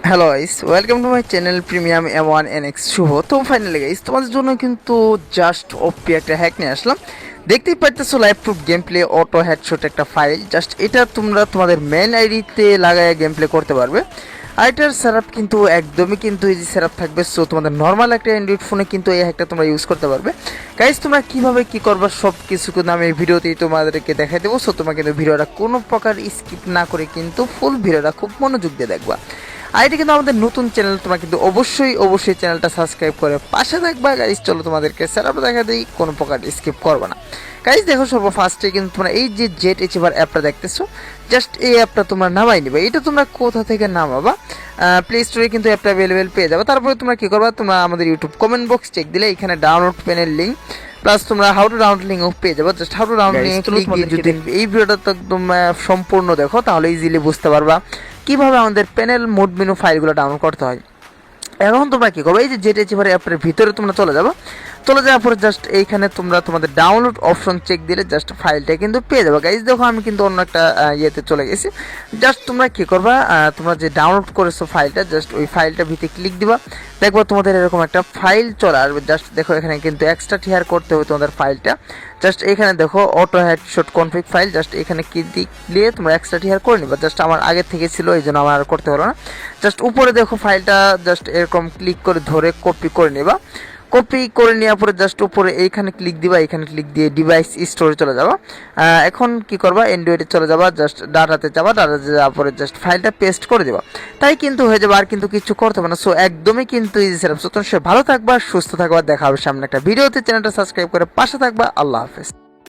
Hello guys, welcome to my channel premium M1NX শুভ। তো finally guys, তোমাদের জন্য কিন্তু জাস্ট ওপি একটা হ্যাক নিয়ে আসলাম। দেখতেই পারতেছো live proof game play auto headshot একটা ফাইল। জাস্ট এটা তোমরা তোমাদের মেন আইডিতে লাগায় গেম প্লে করতে পারবে। আর এটার সেটআপ কিন্তু একদমই কিন্তু ইজি সেটআপ থাকবে। সো তোমাদের নর্মাল একটা অ্যান্ড্রয়েড ফোনে কিন্তু এই হ্যাকটা তোমরা ইউজ করতে পারবে। গাইস, তোমরা কিভাবে কি করবা সব কিছু কিন্তু আমি এই ভিডিওতেই তোমাদেরকে দেখাই দেবো। সো তোমরা কিন্তু ভিডিওটা কোনো প্রকার স্কিপ না করে কিন্তু ফুল ভিডিওটা খুব মনোযোগ দিয়ে দেখবা। আর এটা কিন্তু আমাদের নতুন চ্যানেল, তোমরা কিন্তু অবশ্যই চ্যানেলটা সাবস্ক্রাইব করে পাশে থাকবা। গাইস চলো তোমাদেরকে সেটআপ দেখা দিই, কোনো প্রকার স্কিপ করবে না। গাইস দেখো, ফার্স্টে কিন্তু তোমরা এই যে জেট এচিভার অ্যাপটা দেখতেছো, জাস্ট এই অ্যাপটা তোমরা নামাই নিবে। এটা তোমরা কোথা থেকে নামাবা? প্লে স্টোরে কিন্তু অ্যাপটা অ্যাভেলেবেল পেয়ে যাবে। তারপরে তোমরা কী করবা, তোমরা আমাদের ইউটিউব কমেন্ট বক্স চেক দিলে এখানে ডাউনলোড পেনের লিঙ্ক প্লাস তোমরা হাউ টু ডাউনলোড লিঙ্কও পেয়ে যাবে। Just how to download link click দিয়ে যদি এই ভিডিওটা তো একদম সম্পূর্ণ দেখো, তাহলে ইজিলি বুঝতে পারবা কীভাবে আমাদের প্যানেল মোড মেনু ফাইলগুলো ডাউনলোড করতে হয়। এখন তোমরা কী করবে, এই যে জেট এচিভার অ্যাপের ভিতরে তোমরা চলে যাওয়ার পরে জাস্ট এইখানে তোমরা তোমাদের ডাউনলোড অপশন চেক দিলে জাস্ট ফাইলটা কিন্তু পেয়ে যাবে। গাইজ দেখো, আমি কিন্তু অন্য একটা ইয়েতে চলে গেছি। জাস্ট তোমরা কী করবা, তোমরা যে ডাউনলোড করেছো ফাইলটা, জাস্ট ওই ফাইলটা ভিতরে ক্লিক দিবা, দেখবো তোমাদের এরকম একটা ফাইল চলে আসবে। জাস্ট দেখো, এখানে কিন্তু এক্সট্রা টিয়ার করতে হবে তোমাদের ফাইলটা। জাস্ট এখানে দেখো auto headshot config file, just এখানে কি দিয়ে তোমরা এক্সট্রা টিয়ার করে নিবা। জাস্ট আমার আগে থেকে ছিল, এই জন্য আমার আর করতে হলো না। জাস্ট উপরে দেখো ফাইলটা জাস্ট এরকম ক্লিক করে ধরে কপি করে নিবা। কপি করে নেওয়ার পরে জাস্ট উপরে এইখানে ক্লিক দিবা, এখানে ক্লিক দিয়ে ডিভাইস স্টোরে চলে যাবা। এখন কি করবা, অ্যান্ড্রয়েডে চলে যাবা, জাস্ট ডাটাতে যাওয়ার পরে জাস্ট ফাইলটা পেস্ট করে দেবা। তাই কিন্তু হয়ে যাবে, আর কিন্তু কিছু করতে হবে না। সো একদমই কিন্তু ইজি সেটআপ। সো তোমরা ভালো থাকবা, সুস্থ থাকবা, দেখা হবে সামনে একটা ভিডিওতে। চ্যানেলটা সাবস্ক্রাইব করে পাশে থাকবা। আল্লাহ হাফেজ।